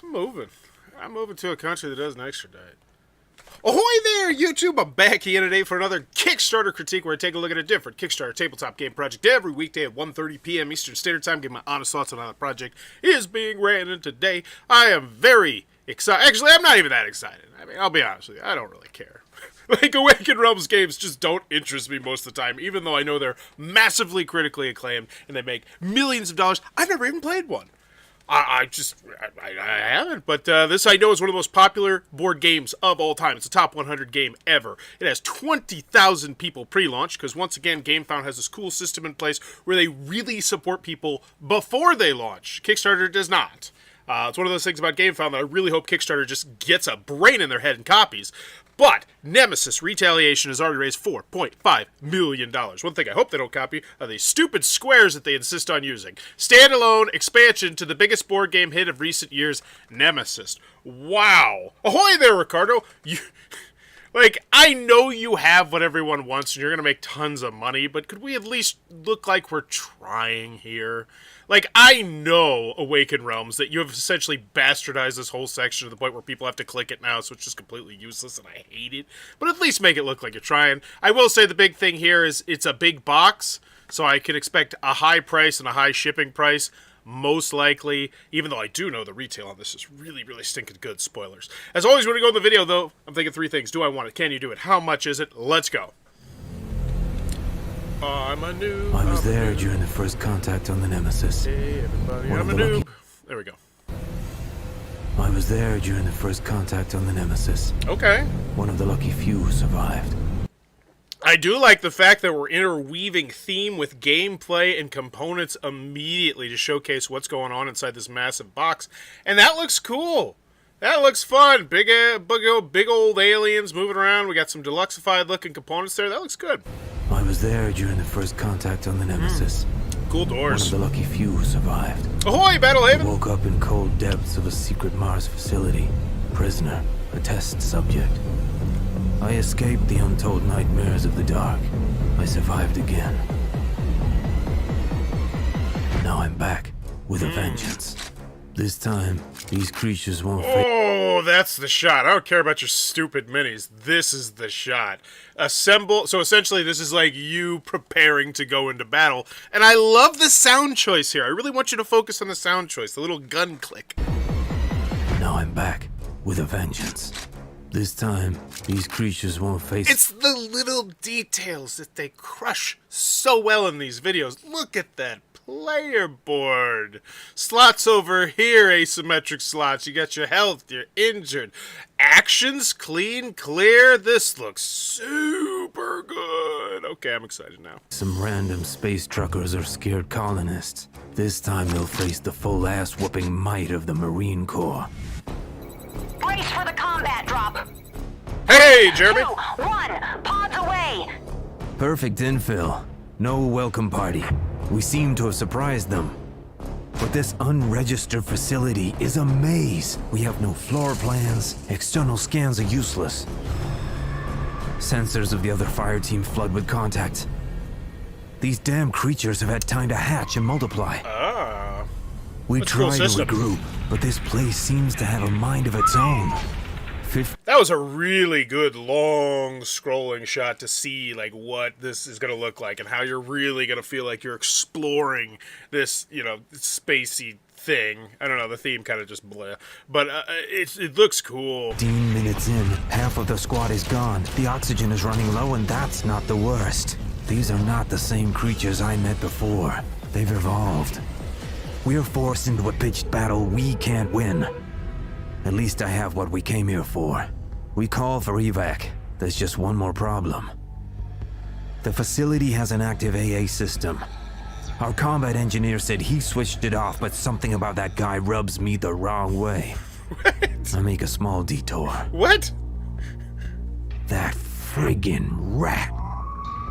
I'm moving to a country that doesn't extradite. Ahoy there, YouTube! I'm back here today for another Kickstarter critique where I take a look at a different Kickstarter tabletop game project every weekday at 1:30 p.m. Eastern Standard Time. Give my honest thoughts on how the project is being ran, and today I am very excited. Actually, I'm not even that excited. I mean, I'll be honest with you, I don't really care. Like, Awaken Realms games just don't interest me most of the time, even though I know they're massively critically acclaimed and they make millions of dollars. I've never even played one. I haven't, but this I know is one of the most popular board games of all time. It's a top 100 game ever. It has 20,000 people pre-launch, because once again, GameFound has this cool system in place where they really support people before they launch. Kickstarter does not. It's one of those things about GameFound that I really hope Kickstarter just gets a brain in their head and copies. But Nemesis Retaliation has already raised $4.5 million. One thing I hope they don't copy are these stupid squares that they insist on using. Standalone expansion to the biggest board game hit of recent years, Nemesis. Wow. Ahoy there, Ricardo. Like, I know you have what everyone wants and you're going to make tons of money, but could we at least look like we're trying here? Like, I know, Awaken Realms, that you have essentially bastardized this whole section to the point where people have to click it now, so it's just completely useless, and I hate it. But at least make it look like you're trying. I will say the big thing here is it's a big box, so I can expect a high price and a high shipping price. Most likely, even though I do know the retail on this is really, really stinking good. Spoilers. As always, when we go in the video, though, I'm thinking three things. Do I want it? Can you do it? How much is it? Let's go. I'm a noob. I was there during the first contact on the Nemesis. Hey, everybody, I'm a noob. There we go. I was there during the first contact on the Nemesis. Okay. One of the lucky few who survived. I do like the fact that we're interweaving theme with gameplay and components immediately to showcase what's going on inside this massive box. And that looks cool. That looks fun. Big old aliens moving around. We got some deluxeified looking components there. That looks good. I was there during the first contact on the Nemesis. Cool doors. One of the lucky few who survived. Ahoy, Battlehaven! I woke up in cold depths of a secret Mars facility. Prisoner. A test subject. I escaped the untold nightmares of the dark. I survived again. Now I'm back with a vengeance. This time, these creatures won't Oh, that's the shot. I don't care about your stupid minis. This is the shot. Assemble. So essentially, this is like you preparing to go into battle. And I love the sound choice here. I really want you to focus on the sound choice, the little gun click. Now I'm back with a vengeance. This time, these creatures won't face... It's the little details that they crush so well in these videos. Look at that player board. Slots over here, asymmetric slots. You got your health, you're injured. Actions, clean, clear. This looks super good. Okay, I'm excited now. Some random space truckers or scared colonists. This time they'll face the full ass-whooping might of the Marine Corps. Brace for the combat drop. Hey, Jeremy. 2, 1, pods away. Perfect infill. No welcome party. We seem to have surprised them. But this unregistered facility is a maze. We have no floor plans. External scans are useless. Sensors of the other fire team flood with contact. These damn creatures have had time to hatch and multiply. We try to regroup, but this place seems to have a mind of its own. That was a really good long scrolling shot to see like what this is going to look like and how you're really going to feel like you're exploring this, you know, spacey thing. I don't know, the theme kind of just bleh. But it looks cool. 15 minutes in, half of the squad is gone. The oxygen is running low, and that's not the worst. These are not the same creatures I met before. They've evolved. We are forced into a pitched battle we can't win. At least I have what we came here for. We call for evac. There's just one more problem. The facility has an active AA system. Our combat engineer said he switched it off, but something about that guy rubs me the wrong way. What? I make a small detour. What? That friggin' rat.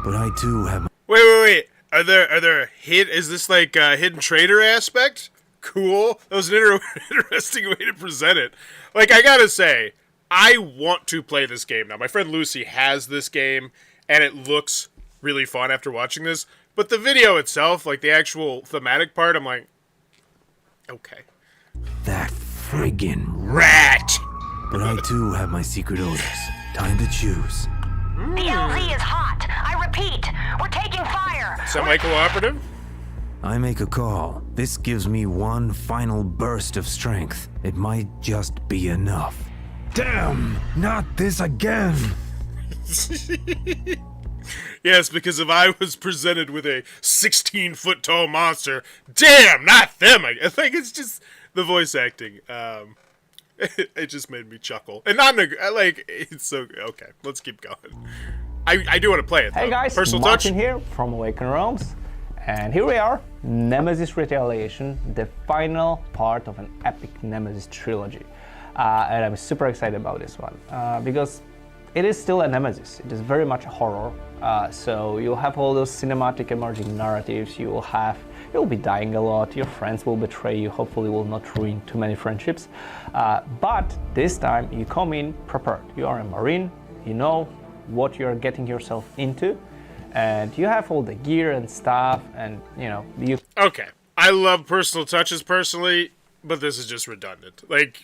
But I too have... Wait. Are there is this like a hidden traitor aspect? Cool. That was an interesting way to present it. Like, I gotta say, I want to play this game now. My friend Lucy has this game, and it looks really fun after watching this. But the video itself, like the actual thematic part, I'm like, okay. That friggin' Rat! But I too have my secret orders. Time to choose. The LZ is hot. I repeat, we're taking fire. Semi-cooperative? I make a call. This gives me one final burst of strength. It might just be enough. Damn! Not this again! Yes, because if I was presented with a 16-foot tall monster, damn, not them! I think it's just the voice acting. It just made me chuckle. And not in a, like, it's so, okay, let's keep going. I do want to play it, though. Hey guys, Personal Martin touch? here from Awaken Realms, and here we are, Nemesis Retaliation, the final part of an epic Nemesis trilogy. And I'm super excited about this one, because it is still a Nemesis. It is very much a horror, so you'll have all those cinematic emerging narratives, you'll be dying a lot, your friends will betray you, hopefully will not ruin too many friendships. But this time you come in prepared. You are a Marine, you know what you're getting yourself into, and you have all the gear and stuff, and you know, you... Okay, I love personal touches personally, but this is just redundant. Like,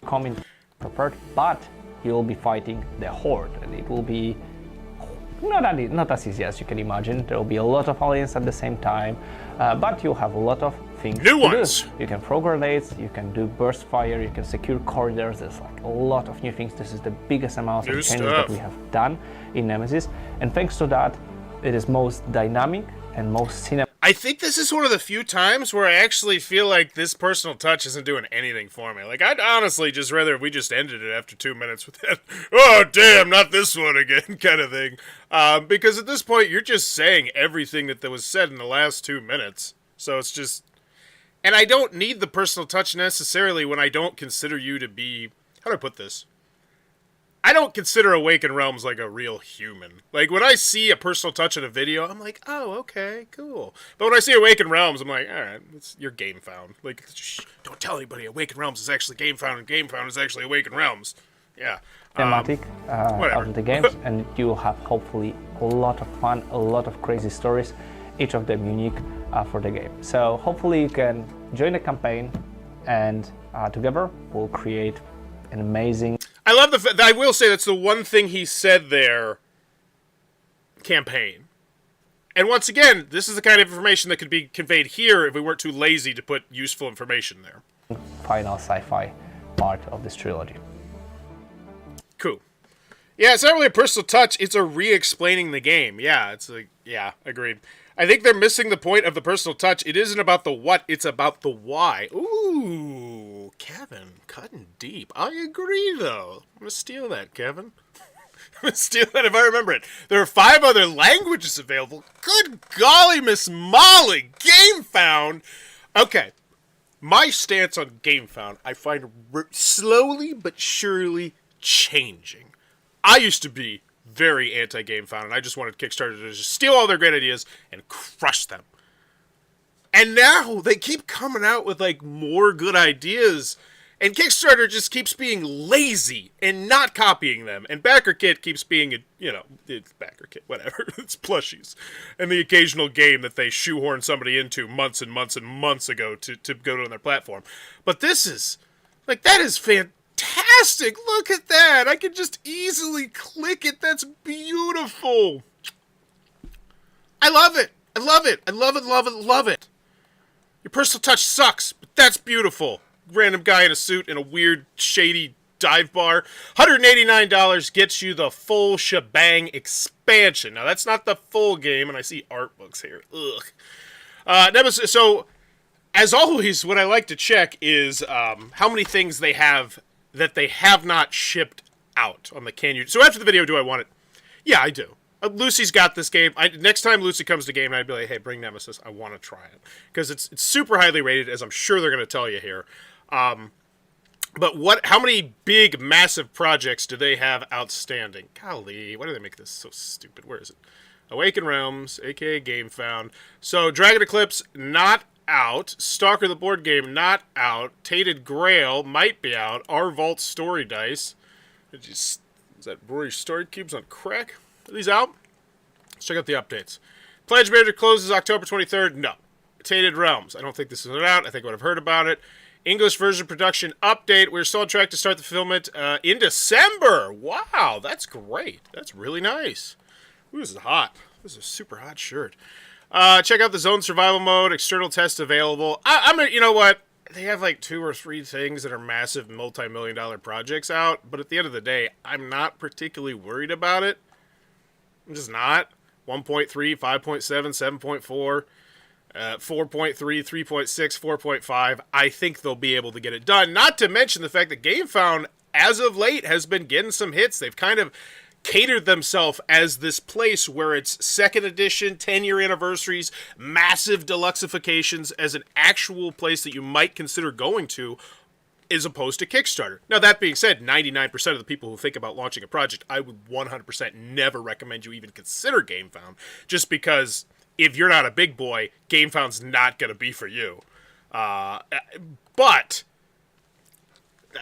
come in prepared, but you'll be fighting the horde, and it will be not as easy as you can imagine. There will be a lot of aliens at the same time, but you'll have a lot of things New to ones. do. You can throw grenades, you can do burst fire, you can secure corridors. There's like a lot of new things. This is the biggest amount of New changes stuff. that we have done in Nemesis, and thanks to that, it is most dynamic and most cinematic. I think this is one of the few times where I actually feel like this personal touch isn't doing anything for me. Like, I'd honestly just rather if we just ended it after 2 minutes with that, oh, damn, not this one again, kind of thing. Because at this point, you're just saying everything that was said in the last 2 minutes. So it's just... And I don't need the personal touch necessarily when I don't consider you to be... How do I put this? I don't consider Awaken Realms like a real human. Like, when I see a personal touch in a video, I'm like, oh, okay, cool. But when I see Awaken Realms, I'm like, alright, you're game found. Like, shh, don't tell anybody Awaken Realms is actually game found, and game found is actually Awaken Realms. Yeah. Thematic of the games, and you will have hopefully a lot of fun, a lot of crazy stories, each of them unique for the game. So hopefully you can join the campaign, and together we'll create an amazing... I love the fact that I will say that's the one thing he said there. Campaign. And once again, this is the kind of information that could be conveyed here if we weren't too lazy to put useful information there. final sci-fi part of this trilogy. Cool. Yeah, it's not really a personal touch, it's a re-explaining the game. Yeah, it's like, yeah, agreed. I think they're missing the point of the personal touch. It isn't about the what, it's about the why. Ooh, Kevin, cutting deep. I agree, though. I'm gonna steal that, Kevin. I'm gonna steal that if I remember it. There are 5 other languages available. Good golly, Miss Molly! Game found! Okay, my stance on Game Found, I find slowly but surely changing. I used to be very anti-Game Found, and I just wanted Kickstarter to just steal all their great ideas and crush them. And now they keep coming out with, like, more good ideas, and Kickstarter just keeps being lazy and not copying them, and BackerKit keeps being, it's BackerKit, whatever, it's plushies, and the occasional game that they shoehorn somebody into months and months and months ago to go on their platform. But this is, like, that is fantastic! Look at that! I can just easily click it. That's beautiful! I love it! I love it! I love it, love it, love it! Your personal touch sucks, but that's beautiful. Random guy in a suit in a weird, shady dive bar. $189 gets you the full shebang expansion. Now, that's not the full game, and I see art books here. Ugh. Nemesis, so, as always, what I like to check is how many things they have that they have not shipped out on the can. So after the video, do I want it? Yeah, I do. Lucy's got this game. Next time Lucy comes to game, I'd be like, hey, bring Nemesis. I want to try it. Because it's super highly rated, as I'm sure they're going to tell you here. But how many big, massive projects do they have outstanding? Golly, why do they make this so stupid? Where is it? Awaken Realms, a.k.a. Game Found. So, Dragon Eclipse, not out. Stalker the board game, not out. Tainted Grail might be out. Our Vault Story Dice. Is that Rory Story Cubes on crack? Are these out? Let's check out the updates. Pledge Manager closes October 23rd. No. Tainted Realms. I don't think this is out. I think I would have heard about it. English version production update. We're still on track to start the fulfillment in December. Wow, that's great. That's really nice. Ooh, this is hot. This is a super hot shirt. Check out the zone survival mode. External test available. You know what? They have like 2 or 3 things that are massive multi-million-dollar projects out, but at the end of the day, I'm not particularly worried about it. I'm just not. 1.3, 5.7, 7.4, 4.3, 3.6, 4.5. I think they'll be able to get it done. Not to mention the fact that GameFound, as of late, has been getting some hits. They've kind of catered themselves as this place where it's 2nd edition, 10-year anniversaries, massive deluxeifications as an actual place that you might consider going to, as opposed to Kickstarter. Now, that being said, 99% of the people who think about launching a project, I would 100% never recommend you even consider GameFound, just because if you're not a big boy, GameFound's not going to be for you. But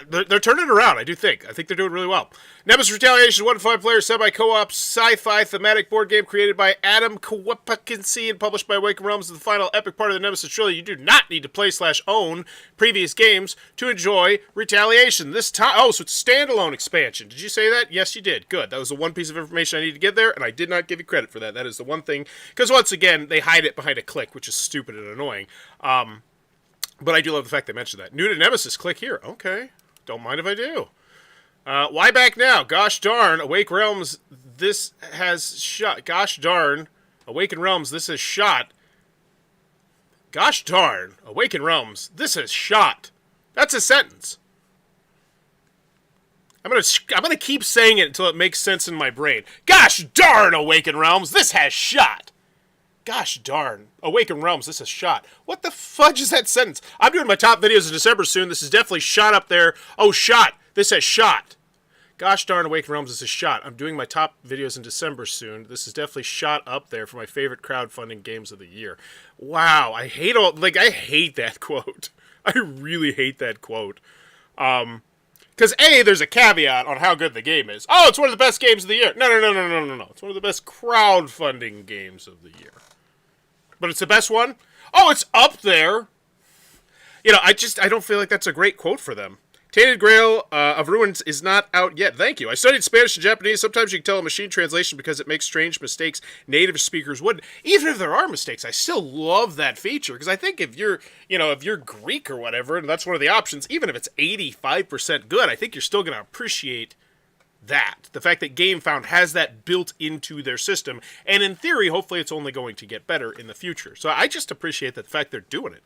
they're turning it around, I do think. I think they're doing really well. Nemesis Retaliation, 1 to 5 player, semi-co-op, sci-fi thematic board game created by Adam Kwapiński and published by Awaken Realms, is the final epic part of the Nemesis trilogy. You do not need to play/own previous games to enjoy Retaliation. This time, so it's a standalone expansion. Did you say that? Yes, you did. Good. That was the one piece of information I needed to get there, and I did not give you credit for that. That is the one thing, because once again, they hide it behind a click, which is stupid and annoying. But I do love the fact they mentioned that. New to Nemesis, click here. Okay. Don't mind if I do. Why back now? Gosh darn, Awake Realms, this has shot. Gosh darn, Awaken Realms, this has shot. Gosh darn, Awaken Realms, this has shot. That's a sentence. I'm gonna keep saying it until it makes sense in my brain. Gosh darn, Awaken Realms, this has shot. Gosh darn, Awaken Realms, this has shot. What the fudge is that sentence? I'm doing my top videos in December soon. This is definitely shot up there. Oh, shot. This has shot. Gosh darn, Awaken Realms, this is shot. I'm doing my top videos in December soon. This is definitely shot up there for my favorite crowdfunding games of the year. Wow, I hate that quote. I really hate that quote. Because A, there's a caveat on how good the game is. Oh, it's one of the best games of the year. No. It's one of the best crowdfunding games of the year. But it's the best one? Oh, it's up there. You know, I don't feel like that's a great quote for them. Tainted Grail of Ruins is not out yet. Thank you. I studied Spanish and Japanese. Sometimes you can tell a machine translation because it makes strange mistakes native speakers wouldn't. Even if there are mistakes, I still love that feature. Because I think if you're Greek or whatever, and that's one of the options, even if it's 85% good, I think you're still going to appreciate that. The fact that GameFound has that built into their system. And in theory, hopefully it's only going to get better in the future. So I just appreciate the fact they're doing it.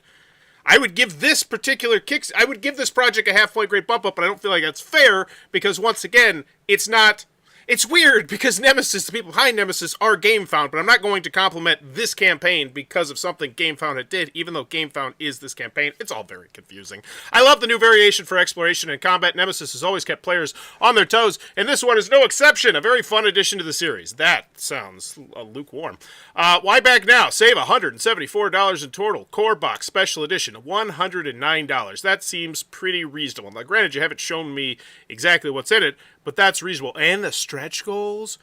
I would give this particular I would give this project a half-point grade bump up, but I don't feel like that's fair because, once again, it's not. It's weird because Nemesis, the people behind Nemesis, are GameFound, but I'm not going to compliment this campaign because of something GameFound had did, even though GameFound is this campaign. It's all very confusing. I love the new variation for exploration and combat. Nemesis has always kept players on their toes, and this one is no exception. A very fun addition to the series. That sounds lukewarm. Why back now? Save $174 in total. Core box special edition, $109. That seems pretty reasonable. Now, granted, you haven't shown me exactly what's in it, but that's reasonable. And the stretch goals?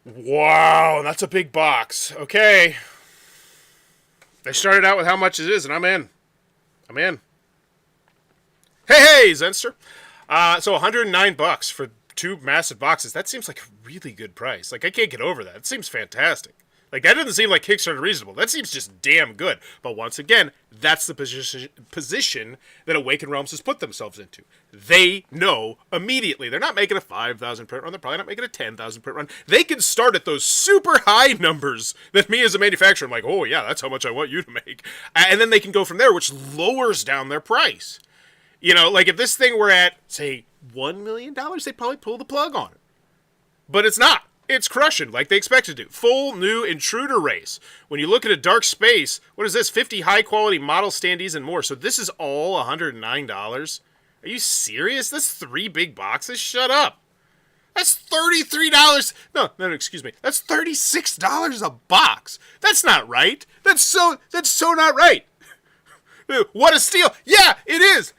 Wow, that's a big box. Okay. They started out with how much it is, and I'm in. Hey, Zenster. So $109 for 2 massive boxes. That seems like a really good price. Like, I can't get over that. It seems fantastic. Like, that doesn't seem like Kickstarter reasonable. That seems just damn good. But once again, that's the position that Awaken Realms has put themselves into. They know immediately. They're not making a 5,000 print run. They're probably not making a 10,000 print run. They can start at those super high numbers that me as a manufacturer, I'm like, oh yeah, that's how much I want you to make. And then they can go from there, which lowers down their price. You know, like if this thing were at, say, $1 million, they'd probably pull the plug on it. But it's not. It's crushing like they expected to. Full new intruder race. When you look at a dark space, what is this? 50 high-quality model standees and more. So this is all $109? Are you serious? That's 3 big boxes? Shut up. That's $33. No, excuse me. That's $36 a box. That's not right. That's so not right. What a steal. Yeah, it is.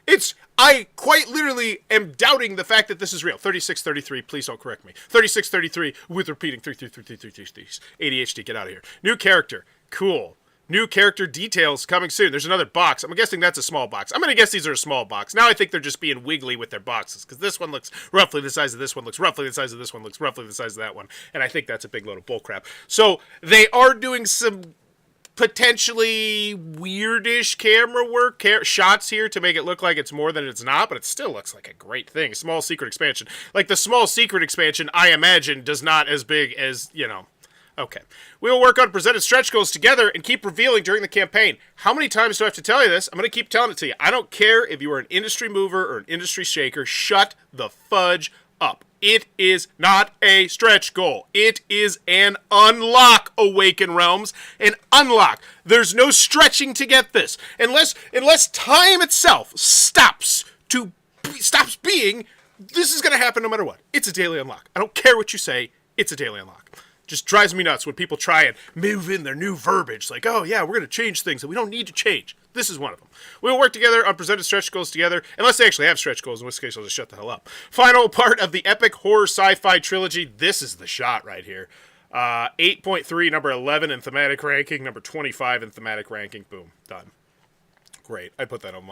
I quite literally am doubting the fact that this is real. 3633, please don't correct me. 3633 with repeating 33333. ADHD, get out of here. New character, cool. New character details coming soon. There's another box. I'm guessing that's a small box. I'm going to guess these are a small box. Now I think they're just being wiggly with their boxes, because this one looks roughly the size of this one, looks roughly the size of this one, looks roughly the size of that one. And I think that's a big load of bullcrap. So they are doing some potentially weirdish camera work, shots here to make it look like it's more than it's not, but it still looks like a great thing. Small secret expansion. Like the small secret expansion, I imagine, does not as big as, you know. Okay. We will work on presented stretch goals together and keep revealing during the campaign. How many times do I have to tell you this? I'm going to keep telling it to you. I don't care if you are an industry mover or an industry shaker. Shut the fudge up. It is not a stretch goal. It is an unlock, Awaken Realms. An unlock. There's no stretching to get this. Unless time itself stops being, this is going to happen no matter what. It's a daily unlock. I don't care what you say. It's a daily unlock. Just drives me nuts when people try and move in their new verbiage. Like, oh yeah, we're going to change things that we don't need to change. This is one of them. We will work together on presented stretch goals together, unless they actually have stretch goals, in which case I'll just shut the hell up. Final part of the epic horror sci-fi trilogy. This is the shot right here. 8.3, number 11 in thematic ranking, number 25 in thematic ranking. Boom. Done. Great. I put that on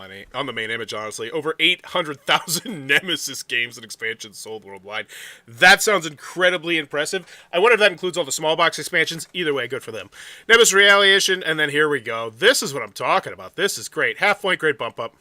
the main image, honestly. Over 800,000 Nemesis games and expansions sold worldwide. That sounds incredibly impressive. I wonder if that includes all the small box expansions. Either way, good for them. Nemesis Retaliation, and then here we go. This is what I'm talking about. This is great. Half point, great bump up.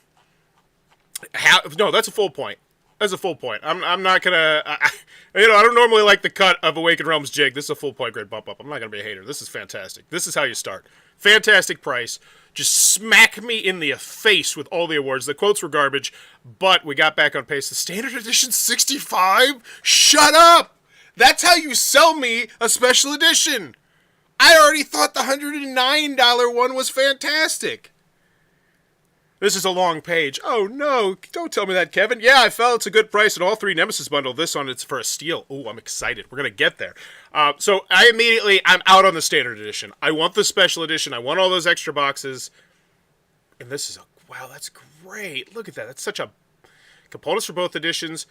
No, that's a full point. That's a full point. I'm not gonna. I don't normally like the cut of Awaken Realms jig. This is a full point, great bump up. I'm not gonna be a hater. This is fantastic. This is how you start. Fantastic price. Just smack me in the face with all the awards. The quotes were garbage, but we got back on pace. The standard edition 65? Shut up! That's how you sell me a special edition. I already thought the $109 one was fantastic. This is a long page. Oh no, don't tell me that, Kevin. Yeah, I felt it's a good price at all three Nemesis bundle. This one, it's for a steal. Oh, I'm excited. We're going to get there. So I'm out on the standard edition. I want the special edition. I want all those extra boxes. And this is wow, that's great. Look at that. That's such a, components for both editions.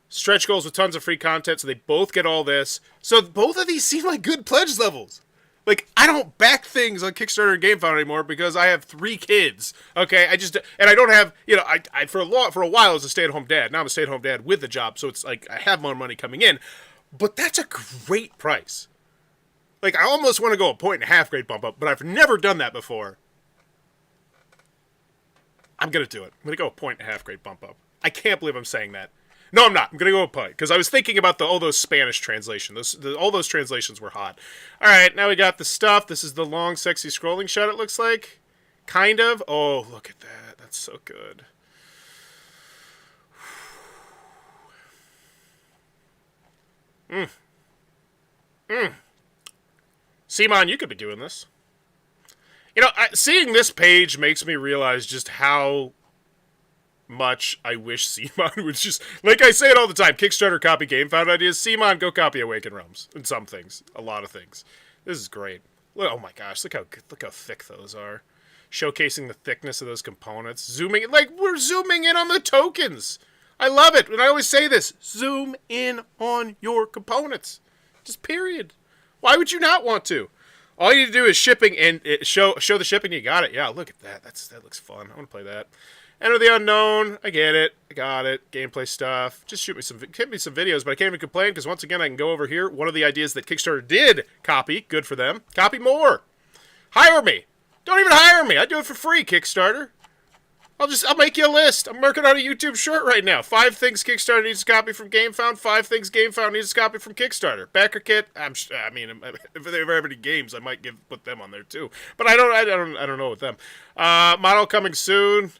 Stretch goals with tons of free content, so they both get all this. So both of these seem like good pledge levels. Like, I don't back things on Kickstarter and GameFound anymore because I have 3 kids. Okay, I don't have, I for a while I was a stay-at-home dad. Now I'm a stay-at-home dad with a job, so it's like I have more money coming in. But that's a great price. Like, I almost want to go a 1.5 grade bump up, but I've never done that before. I'm gonna do it. I'm gonna go a 1.5 grade bump up. I can't believe I'm saying that. No, I'm not. I'm going to go a point, because I was thinking about all those Spanish translations. All those translations were hot. All right, now we got the stuff. This is the long, sexy scrolling shot, it looks like. Kind of. Oh, look at that. That's so good. Simon, you could be doing this. Seeing this page makes me realize just how much I wish Simon would just, like I say it all the time, Kickstarter copy GameFound ideas. Simon, go copy Awaken Realms. And some things. A lot of things. This is great. Oh my gosh, look how thick those are. Showcasing the thickness of those components. Zooming, like, we're zooming in on the tokens. I love it. And I always say this. Zoom in on your components. Just period. Why would you not want to? All you need to do is shipping and show the shipping. You got it. Yeah, look at that. That looks fun. I want to play that. Enter the Unknown. I get it. I got it. Gameplay stuff. Just give me some videos, but I can't even complain because once again I can go over here. One of the ideas that Kickstarter did copy. Good for them. Copy more. Hire me. Don't even hire me. I do it for free, Kickstarter. I'll make you a list. I'm working on a YouTube short right now. 5 things Kickstarter needs to copy from GameFound. 5 things GameFound needs to copy from Kickstarter. Backer kit. If they ever have any games, I might put them on there too. But I don't know with them. Model coming soon.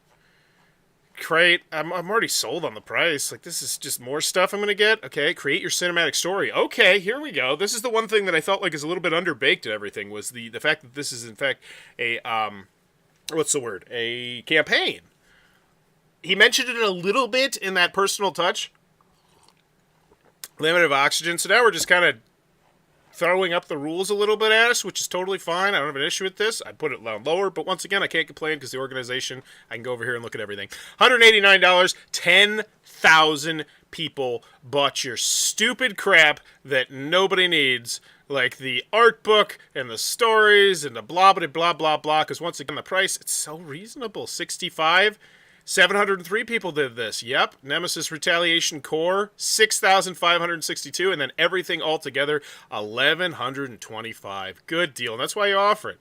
Great. I'm already sold on the price. Like, this is just more stuff I'm going to get. Okay, create your cinematic story. Okay, here we go. This is the one thing that I felt like is a little bit underbaked and everything, was the fact that this is, in fact, a, what's the word? A campaign. He mentioned it a little bit in that personal touch. Limited oxygen. So now we're just kind of throwing up the rules a little bit at us, which is totally fine. I don't have an issue with this. I put it down lower, but once again, I can't complain because the organization, I can go over here and look at everything. $189, 10,000 people bought your stupid crap that nobody needs. like the art book and the stories and the blah blah blah blah blah. Because once again, the price, it's so reasonable. 65. 703 people did this. Yep. Nemesis Retaliation Core, 6,562, and then everything all together, 1,125. Good deal. And that's why you offer it.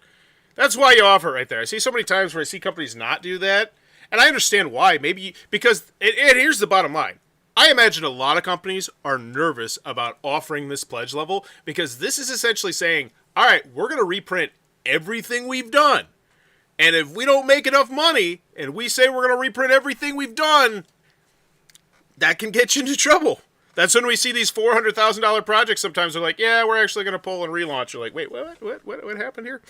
That's why you offer it right there. I see so many times where I see companies not do that, and I understand why. Maybe because, and here's the bottom line. I imagine a lot of companies are nervous about offering this pledge level because this is essentially saying, all right, we're going to reprint everything we've done. And if we don't make enough money, and we say we're going to reprint everything we've done, that can get you into trouble. That's when we see these $400,000 projects. Sometimes they're like, yeah, we're actually going to pull and relaunch. You're like, wait, what happened here?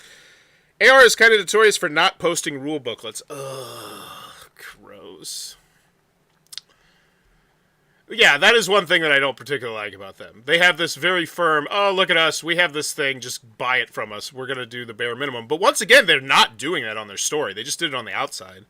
AR is kind of notorious for not posting rule booklets. Ugh, gross. Yeah, that is one thing that I don't particularly like about them. They have this very firm, oh, look at us, we have this thing, just buy it from us. We're going to do the bare minimum. But once again, they're not doing that on their story. They just did it on the outside.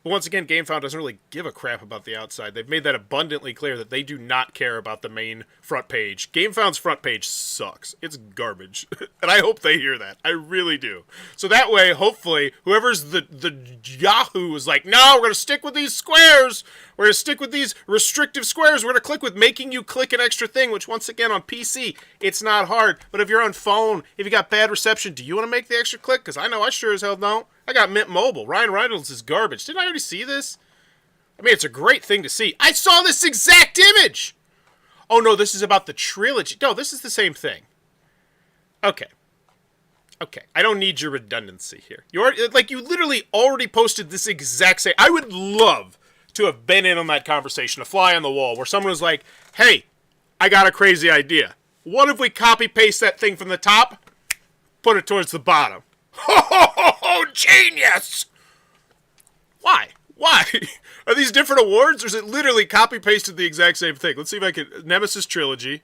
But once again, GameFound doesn't really give a crap about the outside. They've made that abundantly clear that they do not care about the main front page. GameFound's front page sucks. It's garbage. And I hope they hear that. I really do. So that way, hopefully, whoever's the Yahoo is like, no, we're going to stick with these squares. We're going to stick with these restrictive squares. We're going to click with making you click an extra thing, which once again, on PC, it's not hard. But if you're on phone, if you got bad reception, do you want to make the extra click? Because I know I sure as hell don't. I got Mint Mobile. Ryan Reynolds is garbage. Didn't I already see this? I mean, it's a great thing to see. I saw this exact image! Oh, no, this is about the trilogy. No, this is the same thing. Okay. Okay, I don't need your redundancy here. You literally already posted this exact same... I would love to have been in on that conversation, a fly on the wall, where someone was like, hey, I got a crazy idea. What if we copy-paste that thing from the top, put it towards the bottom? Ho, ho, ho, ho, genius! Why? Why? Are these different awards, or is it literally copy-pasted the exact same thing? Let's see if I can... Nemesis Trilogy.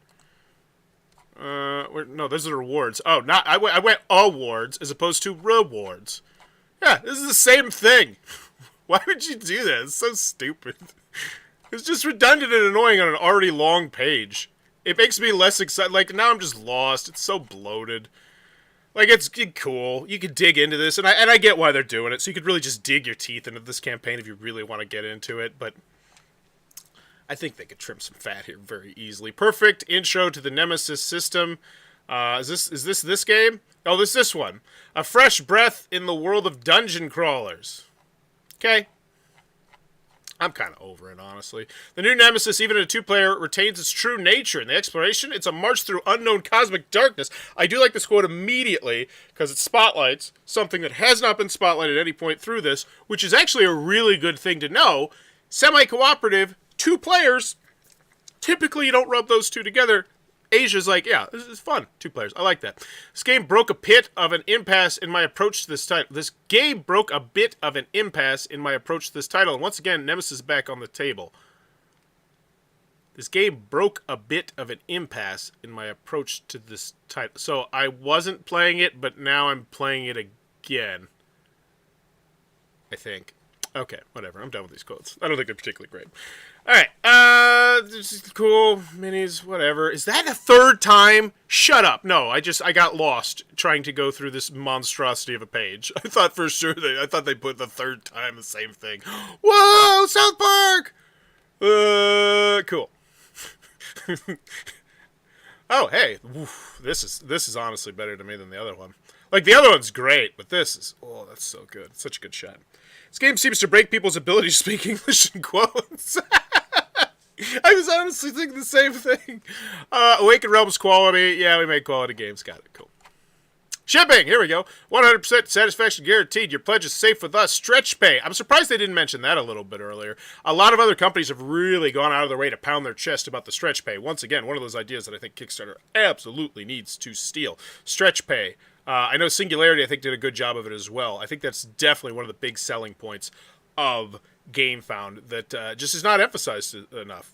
No, those are awards. Oh, not... I went awards as opposed to rewards. Yeah, this is the same thing. Why would you do that? It's so stupid. It's just redundant and annoying on an already long page. It makes me less excited. Like, now I'm just lost. It's so bloated. Like, it's cool. You could dig into this, and I get why they're doing it. So you could really just dig your teeth into this campaign if you really want to get into it. But I think they could trim some fat here very easily. Perfect intro to the Nemesis system. Is this game? Oh, this one. A fresh breath in the world of dungeon crawlers. Okay. I'm kind of over it, honestly. The new Nemesis, even in a two-player, retains its true nature. In the exploration, it's a march through unknown cosmic darkness. I do like this quote immediately, because it spotlights something that has not been spotlighted at any point through this, which is actually a really good thing to know. Semi-cooperative, 2 players, typically you don't rub those two together. Asia's like, yeah, this is fun. 2 players. I like that. This game broke a bit of an impasse in my approach to this title. And once again, Nemesis is back on the table. This game broke a bit of an impasse in my approach to this title. So I wasn't playing it, but now I'm playing it again. I think. Okay, whatever. I'm done with these quotes. I don't think they're particularly great. Alright, this is cool, minis, whatever. Is that a 3rd time? Shut up. No, I got lost trying to go through this monstrosity of a page. I thought for sure I thought they put the 3rd time the same thing. Whoa, South Park! Cool. Oh, hey, oof, this is honestly better to me than the other one. Like, the other one's great, but this is, oh, that's so good. It's such a good shot. This game seems to break people's ability to speak English in quotes. I was honestly thinking the same thing. Awaken Realms quality. Yeah, we make quality games. Got it. Cool. Shipping. Here we go. 100% satisfaction guaranteed. Your pledge is safe with us. Stretch pay. I'm surprised they didn't mention that a little bit earlier. A lot of other companies have really gone out of their way to pound their chest about the stretch pay. Once again, one of those ideas that I think Kickstarter absolutely needs to steal. Stretch pay. I know Singularity, I think, did a good job of it as well. I think that's definitely one of the big selling points of GameFound that just is not emphasized enough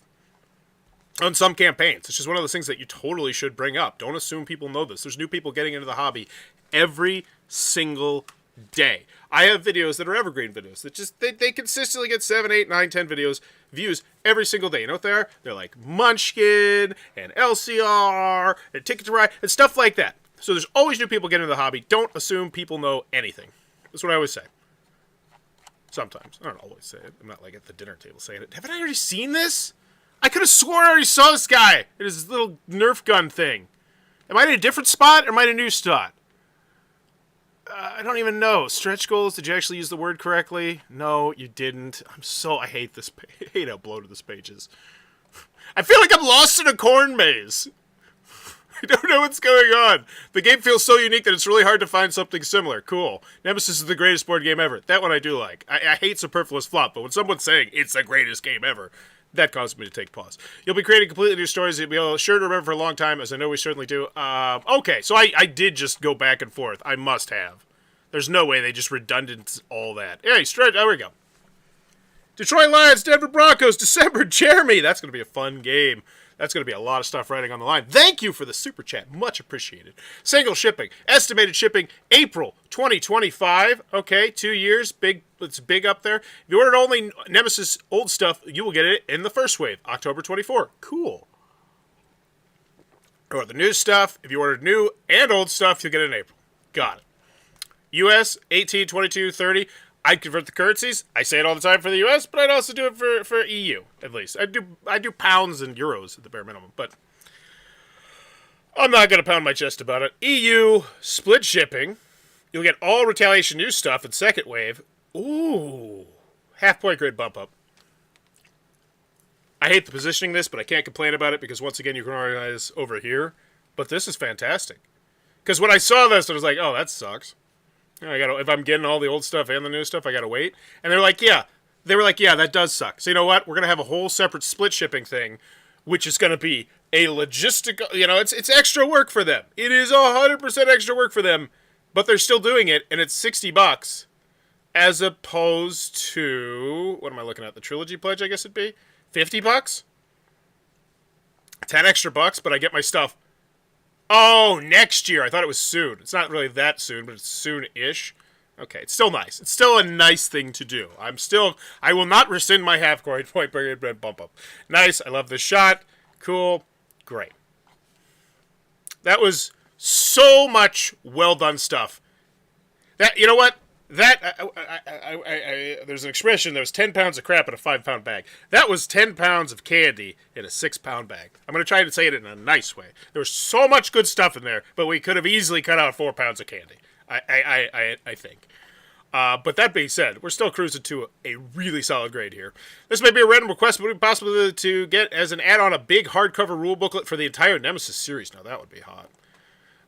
on some campaigns. It's just one of those things that you totally should bring up. Don't assume people know this. There's new people getting into the hobby every single day. I have videos that are evergreen videos that just they consistently get 7, 8, 9, 10 views every single day. You know what they are? They're like Munchkin and LCR and Ticket to Ride and stuff like that. So there's always new people getting into the hobby. Don't assume people know anything. That's what I always say. Sometimes. I don't always say it. I'm not like at the dinner table saying it. Haven't I already seen this? I could have sworn I already saw this guy in his little Nerf gun thing. Am I in a different spot or am I in a new spot? I don't even know. Stretch goals, did you actually use the word correctly? No, you didn't. I hate this page. I hate how bloated this page is. I feel like I'm lost in a corn maze. I don't know what's going on. The game feels so unique that it's really hard to find something similar. Cool. Nemesis is the greatest board game ever. That one I do like. I hate Superfluous Flop, but when someone's saying it's the greatest game ever, that causes me to take pause. You'll be creating completely new stories that you'll be sure to remember for a long time, as I know we certainly do. Okay, so I did just go back and forth. I must have. There's no way they just redundant all that. Hey, straight, there we go. Detroit Lions, Denver Broncos, December, Jeremy. That's going to be a fun game. That's going to be a lot of stuff writing on the line. Thank you for the super chat. Much appreciated. Single shipping. Estimated shipping, April 2025. Okay, 2 years. It's big up there. If you ordered only Nemesis old stuff, you will get it in the first wave, October 24. Cool. Or the new stuff. If you ordered new and old stuff, you'll get it in April. Got it. US, 18, 22, 30. I'd convert the currencies. I say it all the time for the US, but I'd also do it for EU, at least. I do pounds and euros at the bare minimum, but I'm not going to pound my chest about it. EU, split shipping. You'll get all Retaliation new stuff in second wave. Ooh, half-point grid bump up. I hate the positioning this, but I can't complain about it because, once again, you can organize over here. But this is fantastic. Because when I saw this, I was like, oh, that sucks. If I'm getting all the old stuff and the new stuff, I gotta wait. And they're like, yeah. They were like, yeah, that does suck. So you know what? We're gonna have a whole separate split shipping thing, which is gonna be a logistical. It's extra work for them. It is 100% extra work for them, but they're still doing it, and it's $60, as opposed to what am I looking at? The trilogy pledge, I guess it'd be $50. 10 extra bucks, but I get my stuff. Oh, next year. I thought it was soon. It's not really that soon, but it's soon-ish. Okay, it's still nice. It's still a nice thing to do. I will not rescind my half-point bump up. Nice. I love this shot. Cool. Great. That was so much well-done stuff. You know what? There's an expression, there was 10 pounds of crap in a 5-pound bag. That was 10 pounds of candy in a 6-pound bag. I'm going to try to say it in a nice way. There was so much good stuff in there, but we could have easily cut out 4 pounds of candy. I think. But that being said, we're still cruising to a really solid grade here. This may be a random request, but it would be possible to get as an add-on a big hardcover rule booklet for the entire Nemesis series. Now that would be hot.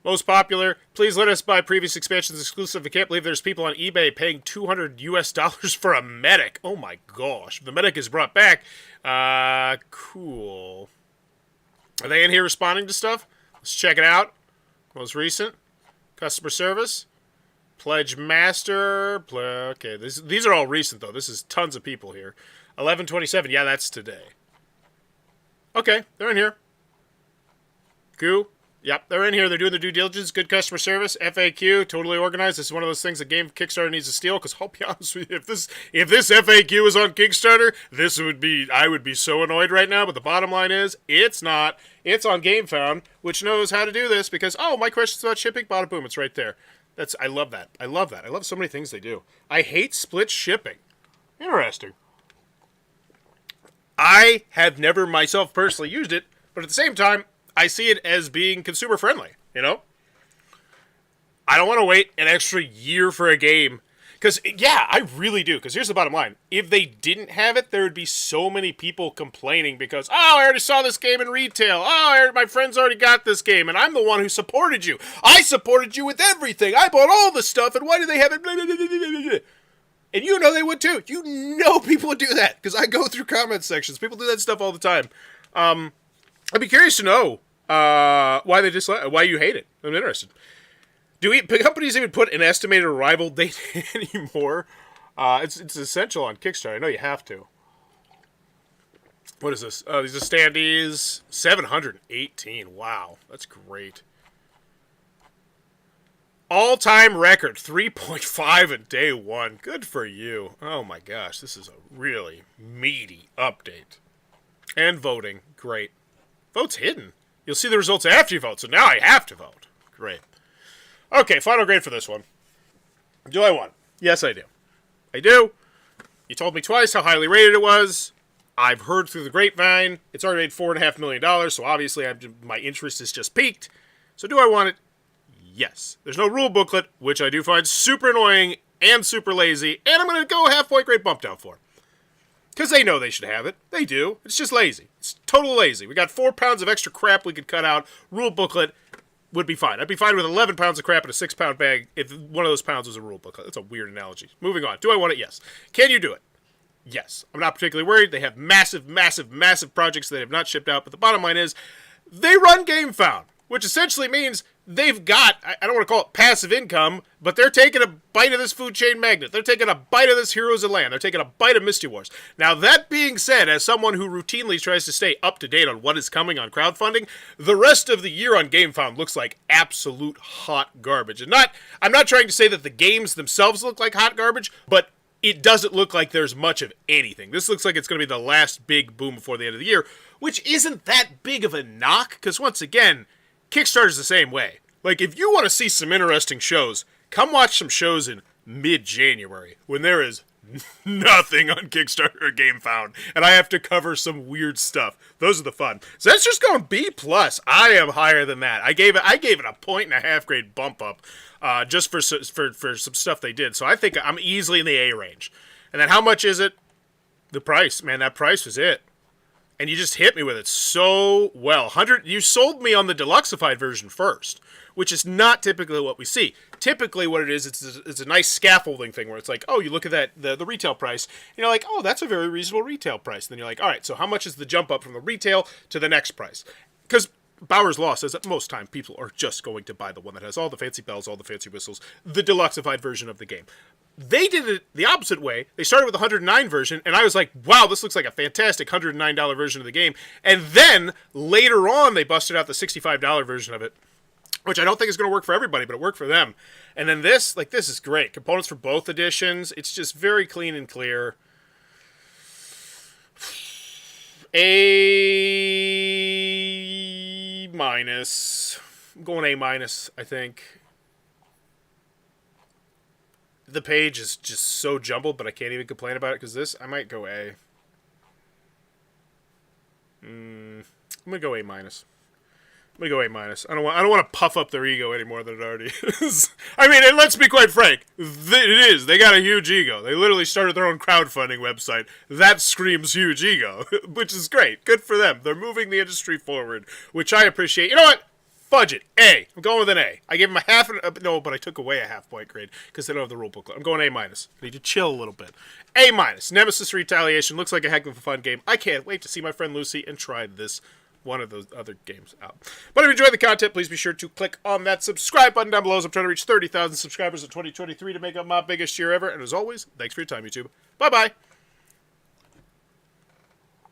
Most popular, please let us buy previous expansions exclusive. I can't believe there's people on eBay paying $200 for a medic. Oh my gosh. If the medic is brought back, cool. Are they in here responding to stuff? Let's check it out. Most recent. Customer service. Pledge master. Okay, these are all recent though. This is tons of people here. 11/27. Yeah, that's today. Okay, they're in here. Cool. Yep, they're in here. They're doing the due diligence. Good customer service. FAQ, totally organized. This is one of those things a game Kickstarter needs to steal. Because I'll be honest with you, if this FAQ was on Kickstarter, I would be so annoyed right now. But the bottom line is, it's not. It's on GameFound, which knows how to do this. Because my question's about shipping. Bada boom, it's right there. I love that. I love that. I love so many things they do. I hate split shipping. Interesting. I have never myself personally used it, but at the same time, I see it as being consumer friendly, I don't want to wait an extra year for a game. Because, yeah, I really do. Because here's the bottom line. If they didn't have it, there would be so many people complaining because, I already saw this game in retail. My friends already got this game, and I'm the one who supported you. I supported you with everything. I bought all the stuff, and why do they have it? Blah, blah, blah, blah, blah. And they would too. People would do that. Because I go through comment sections. People do that stuff all the time. I'd be curious to know why you hate it. I'm interested. Do companies even put an estimated arrival date anymore? It's essential on Kickstarter. I know you have to. What is this? These are standees. 718. Wow, that's great. All-time record, 3.5 in day one. Good for you. Oh my gosh, this is a really meaty update. And voting, great. Vote's hidden. You'll see the results after you vote, so now I have to vote. Great. Okay, final grade for this one. Do I want it? Yes, I do. I do. You told me twice how highly rated it was. I've heard through the grapevine. It's already made $4.5 million, so obviously my interest is just peaked. So do I want it? Yes. There's no rule booklet, which I do find super annoying and super lazy, and I'm going to go half-point grade bump down for. Because they know they should have it. They do. It's just lazy. It's total lazy. We got 4 pounds of extra crap we could cut out. Rule booklet would be fine. I'd be fine with 11 pounds of crap in a 6-pound bag if one of those pounds was a rule booklet. That's a weird analogy. Moving on. Do I want it? Yes. Can you do it? Yes. I'm not particularly worried. They have massive, massive, massive projects that have not shipped out, but the bottom line is they run GameFound, which essentially means they've got, I don't want to call it passive income, but they're taking a bite of this food chain magnet. They're taking a bite of this Heroes of Land. They're taking a bite of Misty Wars. Now, that being said, as someone who routinely tries to stay up to date on what is coming on crowdfunding, the rest of the year on GameFound looks like absolute hot garbage. And I'm not trying to say that the games themselves look like hot garbage, but it doesn't look like there's much of anything. This looks like it's going to be the last big boom before the end of the year, which isn't that big of a knock, because once again, Kickstarter's the same way. Like, if you want to see some interesting shows, come watch some shows in mid-January when there is nothing on Kickstarter or GameFound, and I have to cover some weird stuff. Those are the fun. So that's just going B+. I am higher than that. I gave it a 1.5 grade bump up just for some stuff they did. So I think I'm easily in the A range. And then how much is it? The price. Man, that price was it. And you just hit me with it so well. You sold me on the deluxeified version first, which is not typically what we see. Typically what it is, it's a nice scaffolding thing where it's like, oh, you look at the retail price, and you're like, oh, that's a very reasonable retail price. And then you're like, all right, so how much is the jump up from the retail to the next price? Because Bauer's Law says that most time people are just going to buy the one that has all the fancy bells, all the fancy whistles, the deluxeified version of the game. They did it the opposite way. They started with the 109 version, and I was like, wow, this looks like a fantastic $109 version of the game. And then, later on, they busted out the $65 version of it, which I don't think is going to work for everybody, but it worked for them. And then this is great. Components for both editions. It's just very clean and clear. A-. I'm going A-, I think. The page is just so jumbled, but I can't even complain about it because I might go A. I'm gonna go A-. I'm gonna go A-. I don't want to puff up their ego any more than it already is. I mean, and let's be quite frank, it is. They got a huge ego. They literally started their own crowdfunding website. That screams huge ego, which is great. Good for them. They're moving the industry forward, which I appreciate. You know what? Fudge it. A. I'm going with an A. I gave them no, but I took away a half-point grade because they don't have the rule booklet. I'm going A-. I need to chill a little bit. A-. Nemesis Retaliation looks like a heck of a fun game. I can't wait to see my friend Lucy and try one of those other games out. But if you enjoyed the content, please be sure to click on that subscribe button down below as I'm trying to reach 30,000 subscribers in 2023 to make up my biggest year ever. And as always, thanks for your time, YouTube. Bye-bye.